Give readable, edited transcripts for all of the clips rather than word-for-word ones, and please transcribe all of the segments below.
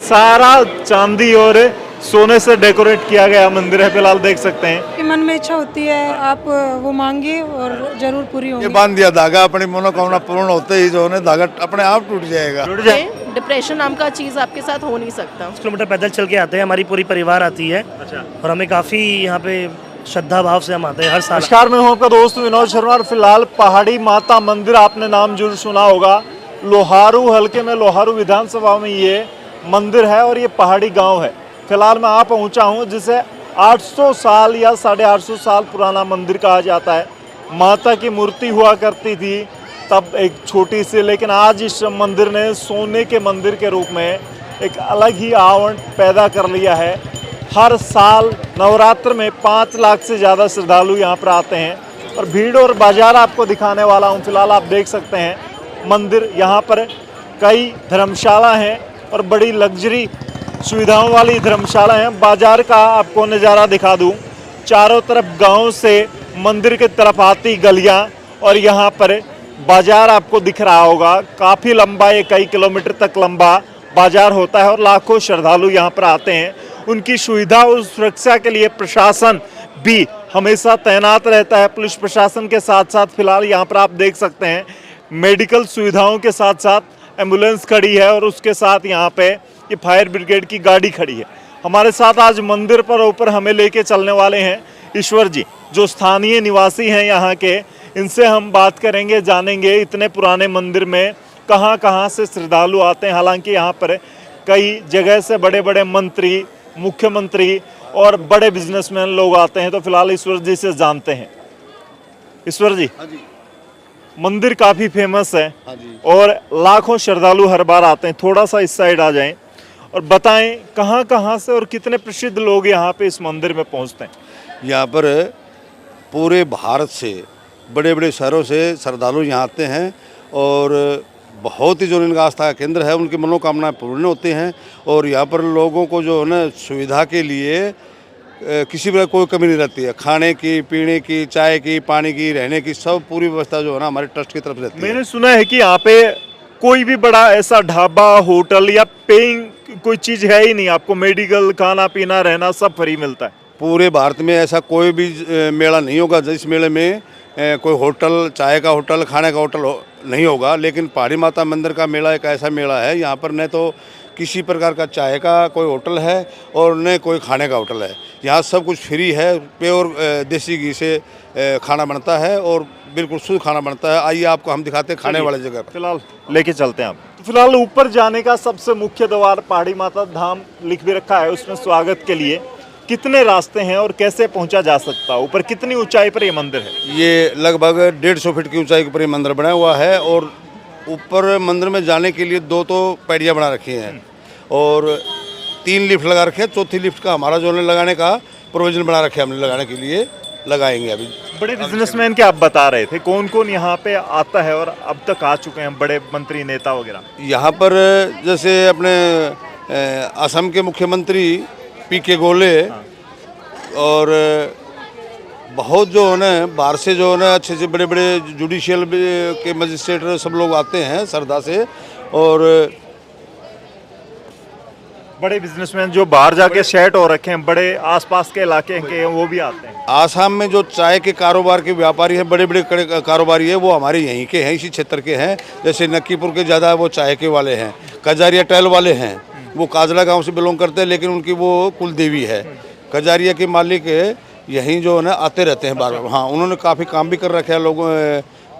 सारा चांदी और सोने से डेकोरेट किया गया मंदिर है, फिलहाल देख सकते हैं। कि मन में इच्छा होती है आप वो मांगिए और जरूर पूरी ये होगी। बांध दिया धागा, अपनी मनोकामना पूर्ण होते ही जो है धागा अपने आप टूट जाएगा। जुड़ जाए। डिप्रेशन नाम का चीज़ आपके साथ हो नहीं सकता। 10 किलोमीटर पैदल चल के आते हैं, हमारी पूरी परिवार आती है। अच्छा। और हमें काफ़ी यहाँ पे श्रद्धा भाव से हम आते हैं हर साल। नमस्कार, मैं हूं आपका दोस्त विनोद शर्मा और फिलहाल पहाड़ी माता मंदिर, आपने नाम जरूर सुना होगा। लोहारू हलके में, लोहारू विधानसभा में ये मंदिर है और ये पहाड़ी गांव है। फिलहाल मैं आप पहुंचा हूं जिसे 800 साल या 850 साल पुराना मंदिर कहा जाता है। माता की मूर्ति हुआ करती थी तब एक छोटी सी, लेकिन आज इस मंदिर ने सोने के मंदिर के रूप में एक अलग ही आवरण पैदा कर लिया है। हर साल नवरात्र में 5 लाख से ज़्यादा श्रद्धालु यहाँ पर आते हैं और भीड़ और बाजार आपको दिखाने वाला हूँ। फिलहाल आप देख सकते हैं मंदिर, यहाँ पर कई धर्मशाला हैं और बड़ी लग्जरी सुविधाओं वाली धर्मशाला हैं। बाजार का आपको नज़ारा दिखा दूँ, चारों तरफ गांव से मंदिर की तरफ आती गलियां और यहाँ पर बाजार आपको दिख रहा होगा। काफ़ी लंबा, ये कई किलोमीटर तक लंबा बाजार होता है और लाखों श्रद्धालु यहाँ पर आते हैं। उनकी सुविधा और सुरक्षा के लिए प्रशासन भी हमेशा तैनात रहता है। पुलिस प्रशासन के साथ साथ फिलहाल यहाँ पर आप देख सकते हैं मेडिकल सुविधाओं के साथ साथ एम्बुलेंस खड़ी है और उसके साथ यहाँ पे ये फायर ब्रिगेड की गाड़ी खड़ी है। हमारे साथ आज मंदिर पर ऊपर हमें लेके चलने वाले हैं ईश्वर जी, जो स्थानीय निवासी हैं यहाँ के। इनसे हम बात करेंगे, जानेंगे इतने पुराने मंदिर में कहाँ कहाँ से श्रद्धालु आते हैं। हालांकि यहाँ पर कई जगह से बड़े बड़े मंत्री, मुख्यमंत्री और बड़े बिजनेसमैन लोग आते हैं। तो फिलहाल ईश्वर जी से जानते हैं। ईश्वर जी, मंदिर काफ़ी फेमस है और लाखों श्रद्धालु हर बार आते हैं। थोड़ा सा इस साइड आ जाएं और बताएं कहाँ कहाँ से और कितने प्रसिद्ध लोग यहाँ पे इस मंदिर में पहुँचते हैं। यहाँ पर पूरे भारत से, बड़े बड़े शहरों से श्रद्धालु यहाँ आते हैं और बहुत ही जो इनका आस्था का केंद्र है, उनकी मनोकामनाएं पूर्ण होती हैं। और यहाँ पर लोगों को जो है ना सुविधा के लिए किसी प्रकार कोई कमी नहीं रहती है। खाने की, पीने की, चाय की, पानी की, रहने की, सब पूरी व्यवस्था जो है ना हमारे ट्रस्ट की तरफ से रहती है। मैंने सुना है कि यहाँ पे कोई भी बड़ा ऐसा ढाबा, होटल या पेइंग कोई चीज़ है ही नहीं। आपको मेडिकल, खाना पीना, रहना सब फ्री मिलता है। पूरे भारत में ऐसा कोई भी मेला नहीं होगा जिस मेले में कोई होटल, चाय का होटल, खाने का होटल नहीं होगा। लेकिन पहाड़ी माता मंदिर का मेला एक ऐसा मेला है, यहाँ पर न तो किसी प्रकार का चाय का कोई होटल है और न कोई खाने का होटल है। यहाँ सब कुछ फ्री है। प्योर देसी घी से खाना बनता है और बिल्कुल शुद्ध खाना बनता है। आइए आपको हम दिखाते हैं खाने वाले जगह पर। फिलहाल लेके चलते हैं आप। तो फिलहाल ऊपर जाने का सबसे मुख्य द्वार पहाड़ी माता धाम लिख भी रखा है, उसमें स्वागत के लिए कितने रास्ते हैं और कैसे पहुंचा जा सकता है? ऊपर कितनी ऊंचाई पर ये मंदिर है? ये लगभग 150 फीट की ऊंचाई के ऊपर ये मंदिर बना हुआ है और ऊपर मंदिर में जाने के लिए 2 तो पैड़ियाँ बना रखी हैं और 3 लिफ्ट लगा रखे हैं। चौथी लिफ्ट का हमारा जो लगाने का प्रोविजन बना रखे हमने, लगाने के लिए लगाएंगे अभी। बड़े बिजनेसमैन के आप बता रहे थे, कौन कौन यहाँ पे आता है और अब तक आ चुके हैं बड़े मंत्री, नेता वगैरह? यहाँ पर जैसे अपने असम के मुख्यमंत्री पीके गोले और बहुत जो है ना बाहर से जो है ना अच्छे से बड़े बड़े जुडिशियल के मजिस्ट्रेट सब लोग आते हैं श्रद्धा से। और बड़े बिजनेसमैन जो बाहर जाके सेट हो रखे हैं, बड़े आसपास के इलाके के, वो भी आते हैं। आसाम में जो चाय के कारोबार के व्यापारी हैं, बड़े बड़े कारोबारी है, वो हमारे यहीं के हैं, इसी क्षेत्र के हैं। जैसे नक्कीपुर के ज़्यादा वो चाय के वाले हैं, कजारिया टैल वाले हैं, वो काजला गांव से बिलोंग करते हैं, लेकिन उनकी वो कुल देवी है। कजारिया के मालिक यहीं जो है ना आते रहते हैं बार बार। हाँ, उन्होंने काफ़ी काम भी कर रखे हैं लोगों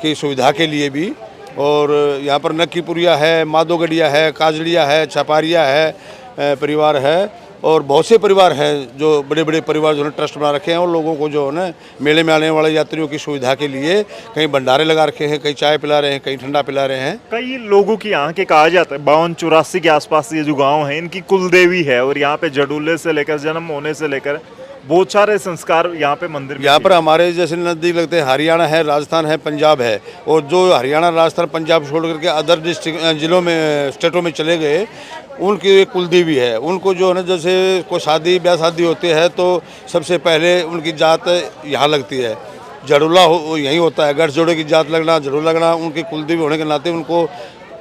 की सुविधा के लिए भी। और यहाँ पर नक्कीपुरिया है, माधोगढ़िया है, काजड़िया है, छपारिया है परिवार है और बहुत से परिवार हैं जो बड़े बड़े परिवार जो है ट्रस्ट बना रखे हैं और लोगों को जो है ना मेले में आने वाले यात्रियों की सुविधा के लिए कहीं भंडारे लगा रखे हैं, कहीं चाय पिला रहे हैं, कहीं ठंडा पिला रहे हैं। कई लोगों की यहाँ के कहा जाता है 52-84 के आसपास ये जो गांव है, इनकी कुल देवी है और यहाँ पे जडूले से लेकर, जन्म होने से लेकर बहुत सारे संस्कार यहाँ पे मंदिर में। यहाँ पर हमारे जैसे नज़दीक लगते हैं हरियाणा है, राजस्थान है, पंजाब है। और जो हरियाणा, राजस्थान, पंजाब छोड़ करके अदर डिस्ट्रिक्ट जिलों में, स्टेटों में चले गए, उनकी कुलदेवी है। उनको जो है ना जैसे कोई शादी ब्याह शादी होती है तो सबसे पहले उनकी जात यहाँ लगती है। जड़ूला यहीं होता है, गढ़ जोड़े की जात लगना, जड़ूला लगना, उनकी कुलदेवी होने के नाते उनको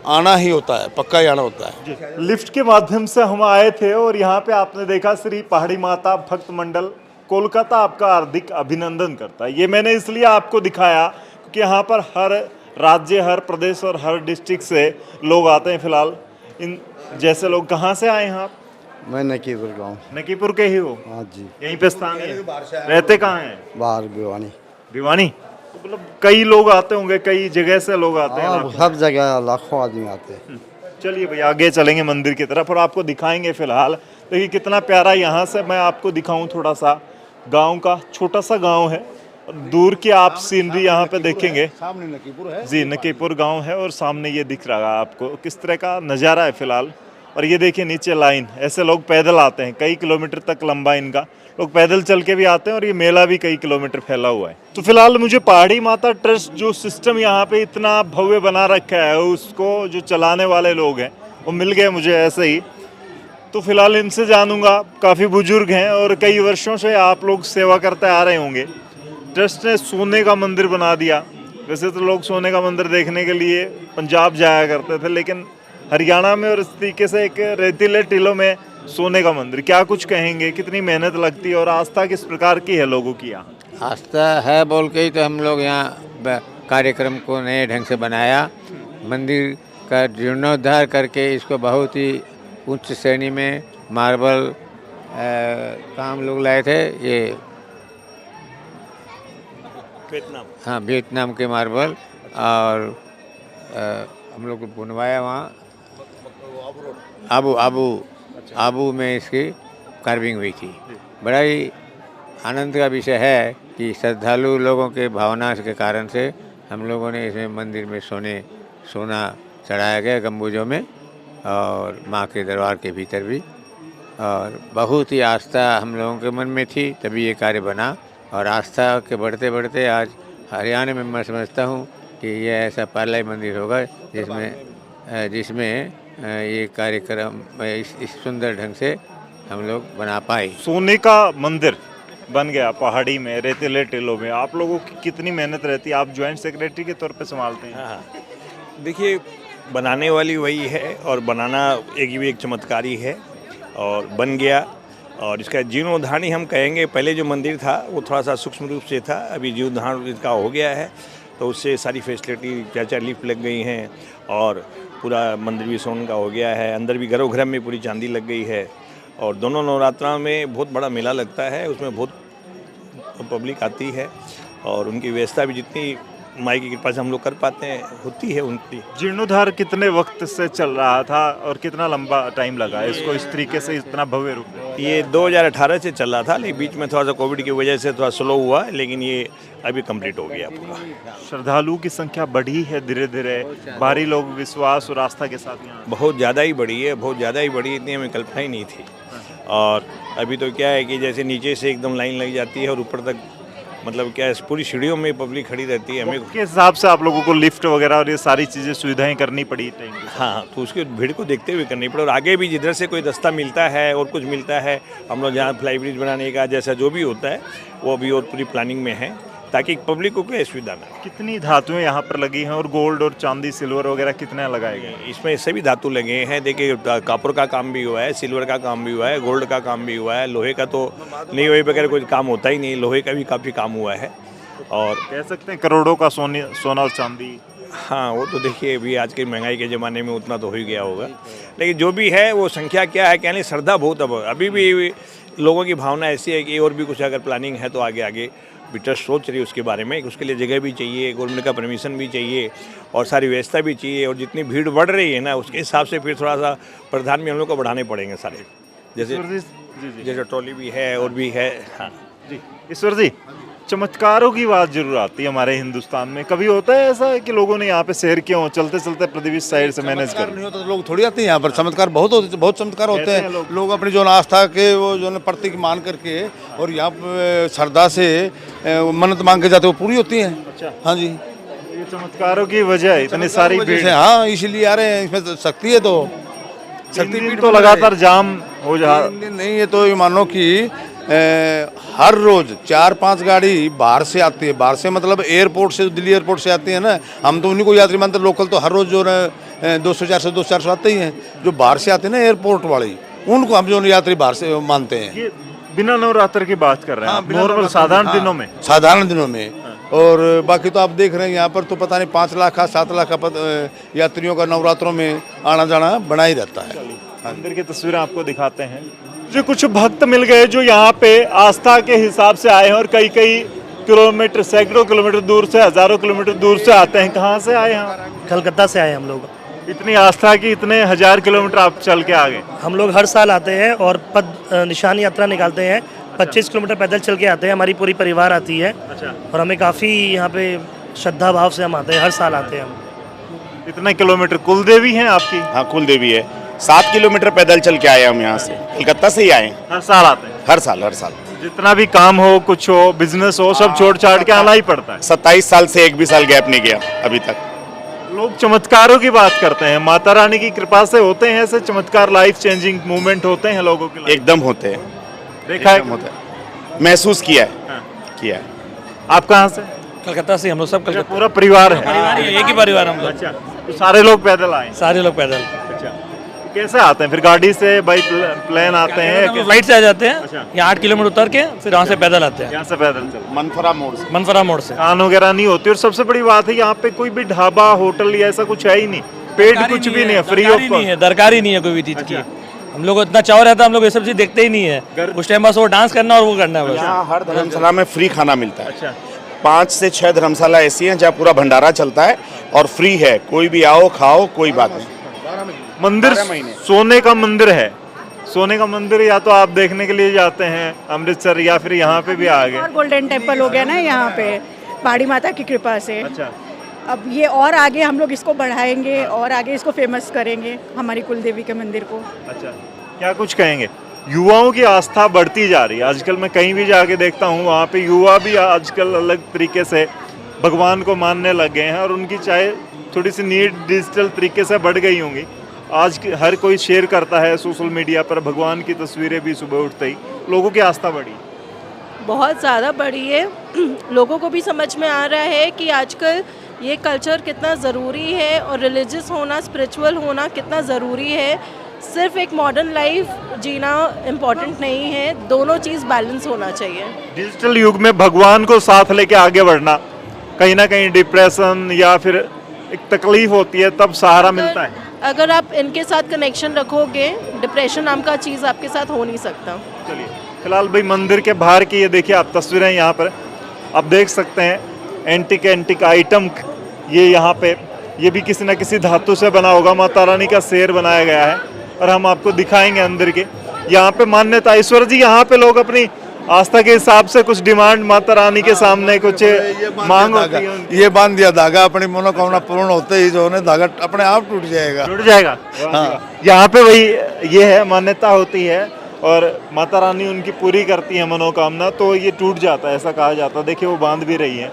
आना ही होता है, पक्का ही आना होता है। लिफ्ट के माध्यम से हम आए थे और यहाँ पे आपने देखा श्री पहाड़ी माता भक्त मंडल कोलकाता आपका हार्दिक अभिनंदन करता है। ये मैंने इसलिए आपको दिखाया क्योंकि यहाँ पर हर राज्य, हर प्रदेश और हर डिस्ट्रिक्ट से लोग आते हैं। फिलहाल इन जैसे लोग कहाँ से आए हैं आप? मैं नकीपुर गाँव। नकीपुर के ही हो? हाँ जी। यहीं पे स्थानीय रहते कहाँ हैं? बाहर भिवानी। भिवानी? तो मतलब कई लोग आते होंगे, कई जगह से लोग आते हैं। हाँ, सब जगह लाखों आदमी आते हैं। चलिए भैया आगे चलेंगे मंदिर की तरफ और आपको दिखाएंगे। फिलहाल देखिए कितना प्यारा, यहाँ से मैं आपको दिखाऊं थोड़ा सा गांव का, छोटा सा गांव है और दूर की आप सीनरी यहाँ पे देखेंगे। सामने नकीपुर है जी, नकीपुर गांव है और सामने ये दिख रहा है आपको किस तरह का नज़ारा है फिलहाल। और ये देखिए नीचे लाइन, ऐसे लोग पैदल आते हैं, कई किलोमीटर तक लंबा इनका, लोग पैदल चल के भी आते हैं और ये मेला भी कई किलोमीटर फैला हुआ है। तो फिलहाल मुझे पहाड़ी माता ट्रस्ट जो सिस्टम यहाँ पे इतना भव्य बना रखा है, उसको जो चलाने वाले लोग हैं वो मिल गए मुझे ऐसे ही। तो फिलहाल इनसे जानूंगा, काफ़ी बुजुर्ग हैं और कई वर्षों से आप लोग सेवा करते आ रहे होंगे। ट्रस्ट ने सोने का मंदिर बना दिया। वैसे तो लोग सोने का मंदिर देखने के लिए पंजाब जाया करते थे, लेकिन हरियाणा में और इस तरीके से एक रेतीले टीलों में सोने का मंदिर, क्या कुछ कहेंगे? कितनी मेहनत लगती है और आस्था किस प्रकार की है लोगों की यहाँ? आस्था है बोल के ही तो हम लोग यहाँ कार्यक्रम को नए ढंग से बनाया। मंदिर का जीर्णोद्धार करके इसको बहुत ही उच्च श्रेणी में मार्बल काम लोग लाए थे। ये वियतनाम? हाँ, वियतनाम के मार्बल, और हम लोग को बनवाया वहाँ आबू में इसकी कार्विंग हुई थी। बड़ा ही आनंद का विषय है कि श्रद्धालु लोगों के भावना के कारण से हम लोगों ने इसमें मंदिर में सोना चढ़ाया गया गम्बुजों में, और माँ के दरबार के भीतर भी। और बहुत ही आस्था हम लोगों के मन में थी, तभी ये कार्य बना। और आस्था के बढ़ते बढ़ते आज हरियाणा में मैं समझता हूँ कि ये ऐसा पहला ही मंदिर होगा जिसमें ये कार्यक्रम इस सुंदर ढंग से हम लोग बना पाए। सोने का मंदिर बन गया पहाड़ी में, रेतीले टीलों में। आप लोगों की कितनी मेहनत रहती है? आप ज्वाइंट सेक्रेटरी के तौर पे संभालते हैं। हाँ, देखिए बनाने वाली वही है और बनाना एक चमत्कार ही है, और बन गया। और इसका जीर्णोद्धार ही हम कहेंगे। पहले जो मंदिर था वो थोड़ा सा सूक्ष्म रूप से था, अभी जीर्णोद्धार इसका हो गया है, तो उससे सारी फैसिलिटी, 4 लिफ्ट लग गई हैं और पूरा मंदिर भी सोने का हो गया है। अंदर भी गर्भगृह में पूरी चांदी लग गई है, और दोनों नवरात्रा में बहुत बड़ा मेला लगता है, उसमें बहुत पब्लिक आती है, और उनकी व्यवस्था भी जितनी माई की कृपा से हम लोग कर पाते हैं होती है उनकी। जीर्णोद्धार कितने वक्त से चल रहा था और कितना लंबा टाइम लगा इसको इस तरीके से इतना भव्य रूप में? ये 2018 से चल रहा था, लेकिन बीच में थोड़ा सा कोविड की वजह से थोड़ा स्लो हुआ, लेकिन ये अभी कंप्लीट हो गया पूरा। श्रद्धालुओं की संख्या बढ़ी है धीरे धीरे, भारी लोग विश्वास और आस्था के साथ यहाँ? बहुत ज़्यादा ही बढ़ी है, बहुत ज़्यादा ही बढ़ी, इतनी हमें कल्पना ही नहीं थी। और अभी तो क्या है कि जैसे नीचे से एकदम लाइन लग जाती है और ऊपर तक, मतलब क्या है, पूरी सीढ़ियों में पब्लिक खड़ी रहती है। हमें के हिसाब से आप लोगों को लिफ्ट वगैरह और ये सारी चीज़ें सुविधाएं करनी पड़ी टाइम के साथ? हाँ, तो उसके भीड़ को देखते हुए करनी पड़े। और आगे भी जिधर से कोई रास्ता मिलता है और कुछ मिलता है, हम लोग जहाँ फ्लाई ब्रिज बनाने का जैसा जो भी होता है वो अभी और पूरी प्लानिंग में है, ताकि पब्लिक को कोई असुविधा ना हो। कितनी धातुएं यहाँ पर लगी हैं और गोल्ड और चांदी सिल्वर वगैरह कितने लगाए गए? इसमें सभी धातु लगे हैं। देखिए कॉपर का काम भी हुआ है, सिल्वर का काम भी हुआ है, गोल्ड का काम भी हुआ है, लोहे का तो नहीं हुए बगैर कोई काम होता ही नहीं, लोहे का भी काफ़ी काम हुआ है। और कह सकते हैं करोड़ों का सोना और चांदी। हाँ, वो तो देखिए अभी आज के महंगाई के ज़माने में उतना तो हो ही गया होगा, लेकिन जो भी है वो संख्या क्या है, कहने श्रद्धा बहुत। अब अभी भी लोगों की भावना ऐसी है कि और भी कुछ अगर प्लानिंग है तो आगे भी ट्रस्ट सोच रही है उसके बारे में। उसके लिए जगह भी चाहिए, गवर्नमेंट का परमिशन भी चाहिए और सारी व्यवस्था भी चाहिए। और जितनी भीड़ बढ़ रही है ना, उसके हिसाब से फिर थोड़ा सा प्रधान भी हम लोग को बढ़ाने पड़ेंगे सारे, जैसे ट्रॉली भी है और भी है। हाँ जी, ईश्वर जी, चमत्कारों की बात जरूर आती है हमारे हिंदुस्तान में। कभी होता है ऐसा है कि लोगों ने यहाँ पे शहर क्यों चलते चलते प्रतिवेश साइड से मैनेज कर नहीं होता तो लोग थोड़ी आते हैं यहाँ पर। चमत्कार बहुत चमत्कार होते हैं। लोग अपनी जो आस्था के वो जो प्रतीक मान करके और यहाँ पे श्रद्धा से मन्नत मांग के जाते, वो पूरी होती हैं। अच्छा, हाँ जी, ये चमत्कारों की वजह इतनी सारी भीड़। हाँ, इसीलिए आ रहे हैं। इसमें शक्ति है, तो शक्ति तो लगातार जाम हो जा नहीं है। तो ये मानो कि हर रोज 4-5 गाड़ी बाहर से आती है। बाहर से मतलब एयरपोर्ट से, दिल्ली एयरपोर्ट से आती है ना। हम तो उन्हीं को यात्री मानते, लोकल तो हर रोज जो 200-400 200-400 आते ही हैं। जो बाहर से आते हैं ना एयरपोर्ट वाले, उनको हम जो यात्री बाहर से मानते हैं। ये बिना नवरात्र की बात कर रहे हैं आप, बिना नॉर्मल नवरात्र साधारण हाँ, दिनों में? साधारण दिनों में। और बाकी तो आप देख रहे हैं यहाँ पर तो पता नहीं 5 लाख का 7 लाख का यात्रियों का नवरात्रों में आना जाना बना ही रहता है। मंदिर की तस्वीरें आपको दिखाते हैं। जो कुछ भक्त मिल गए जो यहाँ पे आस्था के हिसाब से आए हैं और कई कई किलोमीटर, सैकड़ों किलोमीटर दूर से, हजारों किलोमीटर दूर से आते हैं। कहाँ से आए हैं? कलकत्ता से आए हम लोग। इतनी आस्था की इतने 1000 किलोमीटर आप चल के आ गए? हम लोग हर साल आते हैं और पद निशान यात्रा निकालते हैं। 25 किलोमीटर पैदल चल के आते हैं, हमारी पूरी परिवार आती है। अच्छा। और हमें काफ़ी यहाँ पे श्रद्धा भाव से हम आते हैं, हर साल आते हैं हम। इतने किलोमीटर कुल देवी हैं आपकी? हाँ, कुल देवी है। 7 किलोमीटर पैदल चल के आए हम यहाँ से, कलकत्ता से ही आए। हर साल आते हैं? हर साल, हर साल। जितना भी काम हो, कुछ हो, बिजनेस हो, सब छोड़ छाड़ के आना ही पड़ता है। 27 साल से एक भी साल गैप नहीं गया अभी तक। लोग चमत्कारों की बात करते हैं, माता रानी की कृपा से होते हैं ऐसे चमत्कार, लाइफ चेंजिंग मूवमेंट होते हैं लोगों के लिए? एकदम होते हैं, देखा एकदम है? होता है, महसूस किया है। हाँ। किया है। आप कहाँ से? कलकत्ता से हम लोग सब अच्छा, पूरा परिवार है? एक ही परिवार हम लोग, अच्छा, तो सारे लोग पैदल आए? सारे लोग पैदल। अच्छा, तो कैसे आते हैं फिर? गाड़ी से, बाई प्लेन आते हैं? फ्लाइट से आ जाते हैं, अच्छा। यहाँ 8 किलोमीटर उतर के फिर वहाँ से पैदल आते हैं, यहाँ से पैदल चल? मनफरा मोड़ से। मनफरा मोड़ से। कान वगैरह नहीं होती। और सबसे बड़ी बात है यहाँ पे कोई भी ढाबा, होटल या ऐसा कुछ है ही नहीं, पेड कुछ भी नहीं है, फ्री ऑफ कॉस्ट। दरकार ही नहीं है कोई भी चीज़ की। हम लोग को इतना चाव रहता है, हम लोग ये सब चीज़ देखते ही नहीं है। उस टाइम बस वो डांस करना और वो करना है बस। यहाँ हर धर्मशाला में फ्री खाना मिलता है। अच्छा। 5 से 6 धर्मशाला ऐसी हैं जहाँ पूरा भंडारा चलता है और फ्री है, कोई भी आओ खाओ, कोई बात नहीं। मंदिर 12 महीने। सोने का मंदिर है। सोने का मंदिर या तो आप देखने के लिए जाते हैं अमृतसर, या फिर यहाँ पे भी आ गए? और गोल्डन टेम्पल हो गया ना यहाँ पे, पहाड़ी माता की कृपा से। अच्छा। अब ये और आगे हम लोग इसको बढ़ाएंगे और आगे इसको फेमस करेंगे, हमारी कुल देवी के मंदिर को। अच्छा, क्या कुछ कहेंगे? युवाओं की आस्था बढ़ती जा रही है आजकल। मैं कहीं भी जाके देखता हूँ, वहाँ पे युवा भी आजकल अलग तरीके से भगवान को मानने लग गए हैं और उनकी चाहे थोड़ी सी नीड डिजिटल तरीके से बढ़ गई होंगी। आज हर कोई शेयर करता है सोशल मीडिया पर भगवान की तस्वीरें भी सुबह उठते ही। लोगों की आस्था बढ़ी, बहुत ज़्यादा बढ़ी है। लोगों को भी समझ में आ रहा है कि आजकल ये कल्चर कितना ज़रूरी है और रिलीजियस होना, स्पिरिचुअल होना कितना ज़रूरी है। सिर्फ एक मॉडर्न लाइफ जीना इम्पोर्टेंट नहीं है, दोनों चीज़ बैलेंस होना चाहिए। डिजिटल युग में भगवान को साथ लेके आगे बढ़ना, कहीं ना कहीं डिप्रेशन या फिर एक तकलीफ होती है तब सहारा मिलता है। अगर आप इनके साथ कनेक्शन रखोगे, डिप्रेशन नाम का चीज़ आपके साथ हो नहीं सकता। चलिए, फिलहाल भाई मंदिर के बाहर की ये देखिए आप तस्वीरें, यहाँ पर आप देख सकते हैं एंटिक आइटम। ये यहाँ पे ये भी किसी न किसी धातु से बना होगा। माता रानी का शेर बनाया गया है और हम आपको दिखाएंगे अंदर के। यहाँ पे मान्यता, ईश्वर जी यहाँ पे लोग अपनी आस्था के हिसाब से कुछ डिमांड माता रानी के सामने कुछ मांग होती है। ये बांध दिया धागा, अपनी मनोकामना पूर्ण होते ही जो है धागा अपने आप टूट जाएगा। जुड़ जाएगा। हाँ। यहाँ पे वही ये है, मान्यता होती है और माता रानी उनकी पूरी करती है मनोकामना, तो ये टूट जाता है, ऐसा कहा जाता है। देखिए वो बांध भी रही है।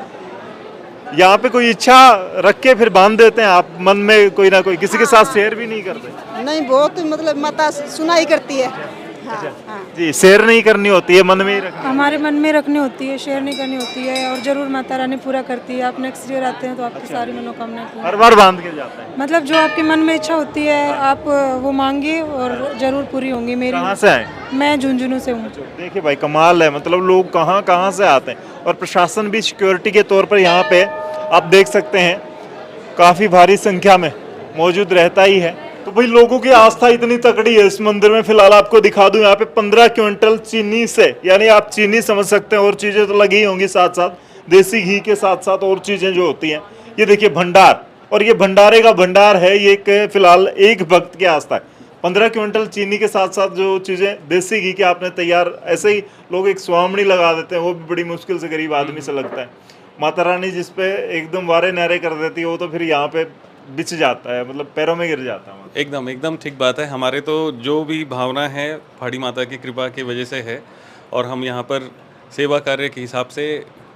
यहाँ पे कोई इच्छा रख के फिर बांध देते हैं आप मन में, कोई ना कोई, किसी के साथ शेयर भी नहीं करते? नहीं, बहुत मतलब माता सुना ही करती है। हाँ, हाँ। जी, शेयर नहीं करनी होती है, मन में ही रखनी। हमारे मन में रखनी होती है, शेयर नहीं करनी होती है और जरूर माता रानी पूरा करती है। आप नेक्स्ट ईयर आते हैं तो आपकी सारी मनोकामनाएं पूरी। हर बार बांध के जाते हैं? मतलब जो आपके मन में इच्छा होती है आप वो मांगिए और जरूर पूरी होंगी। मेरी कहाँ से आए? मैं झुंझुनू से हूँ। देखिए भाई, कमाल है, मतलब लोग कहाँ कहाँ से आते हैं और प्रशासन भी सिक्योरिटी के तौर पर यहाँ पे आप देख सकते हैं काफ़ी भारी संख्या में मौजूद रहता ही है। तो भाई लोगों की आस्था इतनी तकड़ी है इस मंदिर में। फिलहाल आपको दिखा दूं, यहाँ पे 15 क्विंटल चीनी से, यानी आप चीनी समझ सकते हैं, और चीज़ें तो लगी होंगी साथ साथ, देसी घी के साथ साथ और चीज़ें जो होती हैं। ये देखिए भंडार, और ये भंडारे का भंडार है। ये एक फिलहाल एक भक्त की आस्था है। 15 क्विंटल चीनी के साथ साथ जो चीज़ें देसी घी के आपने तैयार, ऐसे ही लोग एक स्वामणी लगा देते हैं, वो भी बड़ी मुश्किल से गरीब आदमी से लगता है। माता रानी जिस पे एकदम वारे नारे कर देती है, वो तो फिर यहाँ पे बिछ जाता है, मतलब पैरों में गिर जाता है। एकदम एकदम ठीक बात है। हमारे तो जो भी भावना है पहाड़ी माता की कृपा की वजह से है, और हम यहाँ पर सेवा कार्य के हिसाब से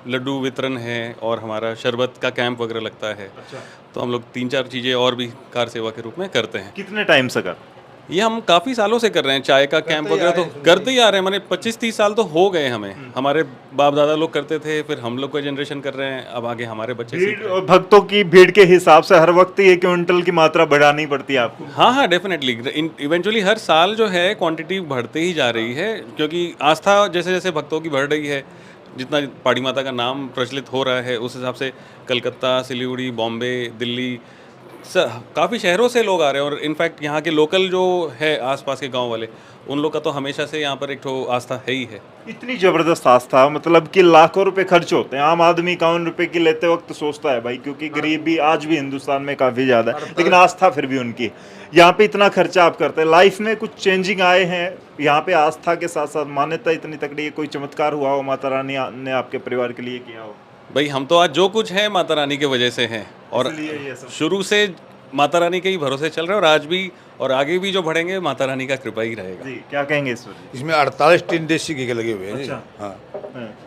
लड्डू वितरण है और हमारा शरबत का कैंप वगैरह लगता है। अच्छा। तो हम लोग 3-4 चीज़ें और भी कार सेवा के रूप में करते हैं। कितने टाइम से कर? ये हम काफ़ी सालों से कर रहे हैं, चाय का कैंप वगैरह तो करते ही आ रहे हैं। मैंने 25-30 साल तो हो गए हमें। हमारे बाप दादा लोग करते थे, फिर हम लोग को जनरेशन कर रहे हैं, अब आगे हमारे बच्चे सीख भीड़ और भक्तों की भीड़ के हिसाब से हर वक्त 1 क्विंटल की मात्रा बढ़ानी पड़ती है आपको। हाँ हाँ, डेफिनेटली इवेंचुअली हर साल जो है क्वांटिटी बढ़ते ही जा रही है, क्योंकि आस्था जैसे जैसे भक्तों की बढ़ रही है, जितना पहाड़ी माता का नाम प्रचलित हो रहा है, उस हिसाब से कलकत्ता, सिलीगुड़ी, बॉम्बे, दिल्ली, काफ़ी शहरों से लोग आ रहे हैं। और इनफैक्ट यहाँ के लोकल जो है आसपास के गांव वाले, उन लोग का तो हमेशा से यहाँ पर एक ठो आस्था है ही है। इतनी जबरदस्त आस्था, मतलब कि लाखों रुपए खर्च होते हैं। आम आदमी 51 रुपए की लेते वक्त सोचता है भाई, क्योंकि गरीबी आज भी हिंदुस्तान में काफी ज्यादा है, लेकिन आस्था फिर भी उनकी। यहाँ पे इतना खर्चा आप करते हैं, लाइफ में कुछ चेंजिंग आए हैं यहाँ पे आस्था के साथ साथ? मान्यता इतनी तकड़ी है, कोई चमत्कार हुआ हो माता रानी ने आपके परिवार के लिए किया हो? भाई हम तो आज जो कुछ है माता रानी की वजह से हैं, और इसलिए ये सब शुरू से माता रानी के ही भरोसे चल रहे हैं, और आज भी और आगे भी जो बढ़ेंगे माता रानी का कृपा ही रहेगा। जी, क्या कहेंगे इस पर? इसमें 48 टिन देसी घी के लगे हुए हैं। अच्छा। हाँ,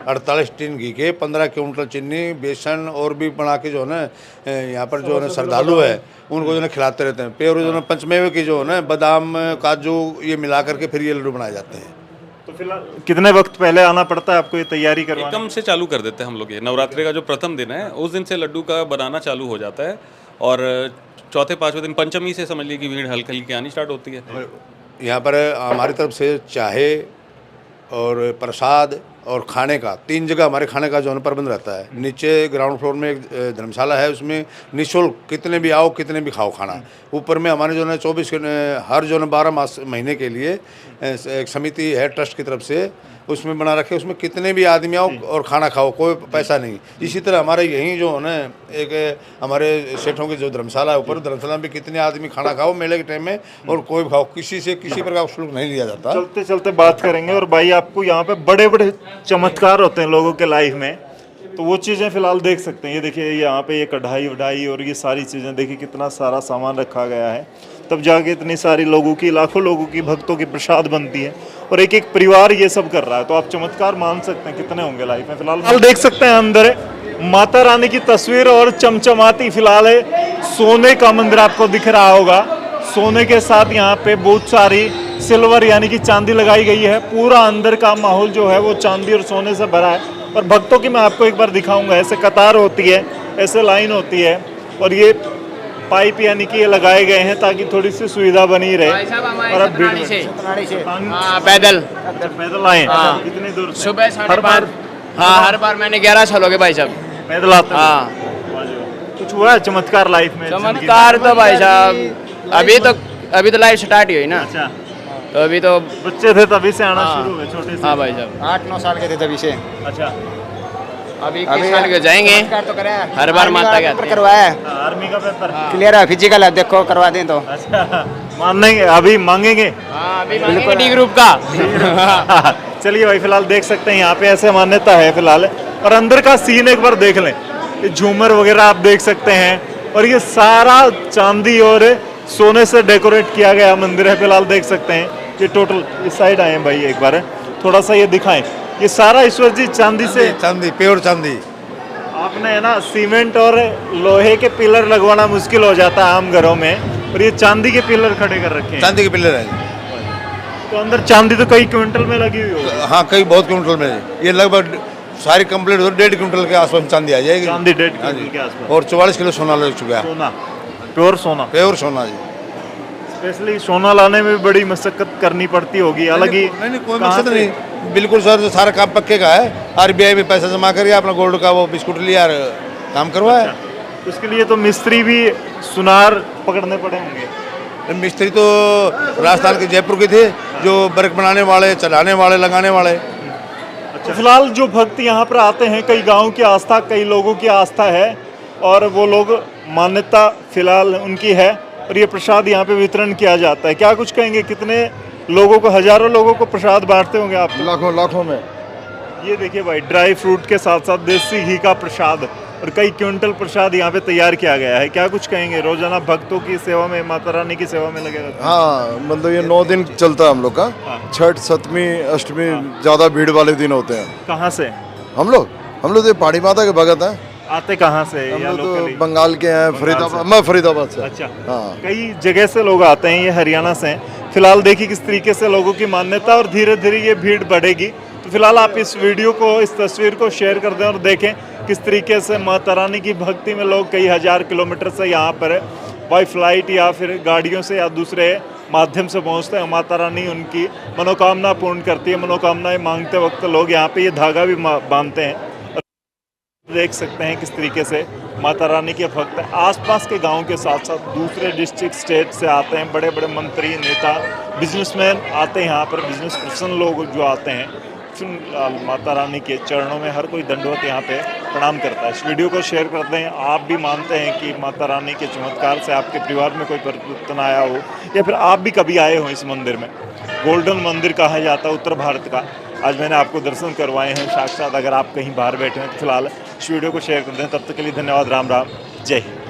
48 टिन घी के 15 क्विंटल चीनी, बेसन और भी बना के जो है ना यहाँ पर जो है ना श्रद्धालु है उनको जो है खिलाते रहते हैं। फिर जो है पंचमेवे की जो है ना बादाम, काजू ये मिला करके फिर ये लड्डू बनाए जाते हैं। तो फिलहाल कितने वक्त पहले आना पड़ता है आपको ये तैयारी करवाने? एकम से चालू कर देते हैं हम लोग। ये नवरात्रि का जो प्रथम दिन है उस दिन से लड्डू का बनाना चालू हो जाता है, और चौथे पाँचवें दिन पंचमी से समझ लीजिए कि भीड़ हल्की हल्की आनी स्टार्ट होती है। यहाँ पर हमारी तरफ से चाहे और प्रसाद और खाने का 3 जगह हमारे खाने का जो है प्रबंध रहता है। नीचे ग्राउंड फ्लोर में एक धर्मशाला है, उसमें निःशुल्क कितने भी आओ कितने भी खाओ खाना। ऊपर में हमारे जो है 24 हर जो है 12 महीने के लिए एक समिति है ट्रस्ट की तरफ से, उसमें बना रखे, उसमें कितने भी आदमी आओ और खाना खाओ, कोई पैसा नहीं। इसी तरह हमारे यहीं जो है ना एक हमारे सेठों की जो धर्मशाला है, ऊपर धर्मशाला में भी कितने आदमी खाना खाओ मेले के टाइम में, और कोई खाओ, किसी से किसी प्रकार का शुल्क नहीं लिया जाता। चलते चलते बात करेंगे। और भाई आपको यहाँ पे बड़े बड़े चमत्कार होते हैं लोगों के लाइफ में, तो वो चीज़ें फिलहाल देख सकते हैं। ये देखिए यहाँ पे ये कढ़ाई वढ़ाई और ये सारी चीज़ें देखिए, कितना सारा सामान रखा गया है, तब जाके इतनी सारी लोगों की, लाखों लोगों की, भक्तों की प्रसाद बनती है, और एक एक परिवार ये सब कर रहा है। तो आप चमत्कार मान सकते हैं कितने होंगे लाइफ में। फिलहाल देख सकते हैं अंदर माता रानी की तस्वीर और चमचमाती फिलहाल है सोने का मंदिर आपको दिख रहा होगा। सोने के साथ यहाँ पे बहुत सारी सिल्वर यानी कि चांदी लगाई गई है। पूरा अंदर का माहौल जो है वो चांदी और सोने से भरा है। और भक्तों की मैं आपको एक बार दिखाऊंगा, ऐसे कतार होती है, ऐसे लाइन होती है, और ये पाइप यानी कि ये लगाए गए हैं ताकि थोड़ी सी सुविधा बनी रहे। और अब भीड़ पैदल पैदल आए कितनी दूर से? सुबह 5:30। हाँ, हर बार मैंने 11 साल हो गए भाई साहब पैदल आते हैं। हाँ, कुछ हुआ है चमत्कार लाइफ में? चमत्कार तो भाई साहब अभी तो लाइफ स्टार्ट ही हुई ना। अच्छा, तो अभी तो बच्चे थे तभी से आना शुरू हुए, छोटे से? हाँ भाई साहब 8-9 साल के थे तभी से। अच्छा, अभी 21 साल के जाएंगे, तो करें, हर बार माता के आते हैं। करवाया है, आर्मी का पेपर क्लियर है, फिजिकल है, देखो करवा दें तो। अच्छा, मानेंगे अभी मांगेंगे? हाँ, अभी मांगेंगे डी ग्रुप का। चलिए भाई, फिलहाल देख सकते हैं यहाँ पे ऐसे मान्यता है फिलहाल। और अंदर का सीन एक बार देख लें, ये झूमर वगैरह आप देख सकते हैं, और ये सारा चांदी और सोने से डेकोरेट किया गया मंदिर है। फिलहाल देख सकते हैं ये टोटल, इस साइड आए हैं भाई, एक बार थोड़ा सा ये दिखाएं। ये सारा ईश्वर जी चांदी से, चांदी, प्योर चांदी। आपने है ना सीमेंट और लोहे के पिलर लगवाना मुश्किल हो जाता है आम घरों में, और ये चांदी के पिलर खड़े कर रखे हैं। चांदी के पिलर है। तो अंदर चांदी तो कई क्विंटल में लगी हुई होगी। हाँ, कई बहुत क्विंटल में, ये लगभग सारी कंप्लीट हो 1.5 क्विंटल के आसपास चांदी आ जाएगी। चांदी 1.5 क्विंटल के आसपास। और 44 किलो सोना लग चुका है। सोना, प्योर सोना। प्योर सोना जी। स्पेशली सोना लाने में भी बड़ी मशक्कत करनी पड़ती होगी, अलग ही। नहीं, कोई मकसद नहीं, बिल्कुल सर, सारा काम पक्के का है। RBI में पैसा जमा करिए, अपना गोल्ड का वो बिस्कुट लिया, काम करवाया। उसके लिए तो मिस्त्री भी सुनार पकड़ने पड़े होंगे। मिस्त्री तो राजस्थान के जयपुर के थे, जो बर्क बनाने वाले, चढ़ाने वाले, लगाने वाले। अच्छा, फिलहाल जो भक्त यहाँ पर आते हैं, कई गाँव की आस्था, कई लोगों की आस्था है, और वो लोग मान्यता फिलहाल उनकी है, और ये प्रसाद यहाँ पे वितरण किया जाता है। क्या कुछ कहेंगे, कितने लोगों को, हजारों लोगों को प्रसाद बांटते होंगे आप? लाखों में। ये देखिए भाई, ड्राई फ्रूट के साथ साथ देसी घी का प्रसाद, और कई क्विंटल प्रसाद यहाँ पे तैयार किया गया है। क्या कुछ कहेंगे, रोजाना भक्तों की सेवा में, माता रानी की सेवा में लगे रहते हैं? हाँ, मतलब ये 9 दिन चलता है हम लोग का। छठ, सप्तमी, अष्टमी ज़्यादा भीड़ वाले दिन होते हैं। कहाँ से हम लोग तो पहाड़ी माता के भगत हैं। आते कहाँ से? हम या लोग लोकली? तो बंगाल के हैं, फरीदाबाद, मैं फरीदाबाद से। अच्छा, हाँ, कई जगह से लोग आते हैं, ये हरियाणा से हैं। फिलहाल देखिए किस तरीके से लोगों की मान्यता और धीरे धीरे ये भीड़ बढ़ेगी। तो फिलहाल आप इस वीडियो को, इस तस्वीर को शेयर कर दें और देखें किस तरीके से माता रानी की भक्ति में लोग कई हज़ार किलोमीटर से यहाँ पर बाई फ्लाइट या फिर गाड़ियों से या दूसरे माध्यम से पहुँचते हैं। माता रानी उनकी मनोकामना पूर्ण करती है। मनोकामनाएं मांगते वक्त लोग यहाँ पे ये धागा भी बांधते हैं। देख सकते हैं किस तरीके से माता रानी के भक्त आसपास के गांव के साथ साथ दूसरे डिस्ट्रिक्ट स्टेट से आते हैं। बड़े बड़े मंत्री, नेता, बिजनेसमैन आते हैं यहाँ पर, बिजनेस पर्सन लोग जो आते हैं। माता रानी के चरणों में हर कोई दंडवत यहाँ पे प्रणाम करता है। इस वीडियो को शेयर करते हैं। आप भी मानते हैं कि माता रानी के चमत्कार से आपके परिवार में कोई परिवर्तन आया हो या फिर आप भी कभी आए हो इस मंदिर में। गोल्डन मंदिर कहा जाता है उत्तर भारत का। आज मैंने आपको दर्शन करवाए हैं साक्षात। अगर आप कहीं बाहर बैठे हैं तो फिलहाल इस वीडियो को शेयर कर दें। तब तक के लिए धन्यवाद। राम राम, जय हिंद।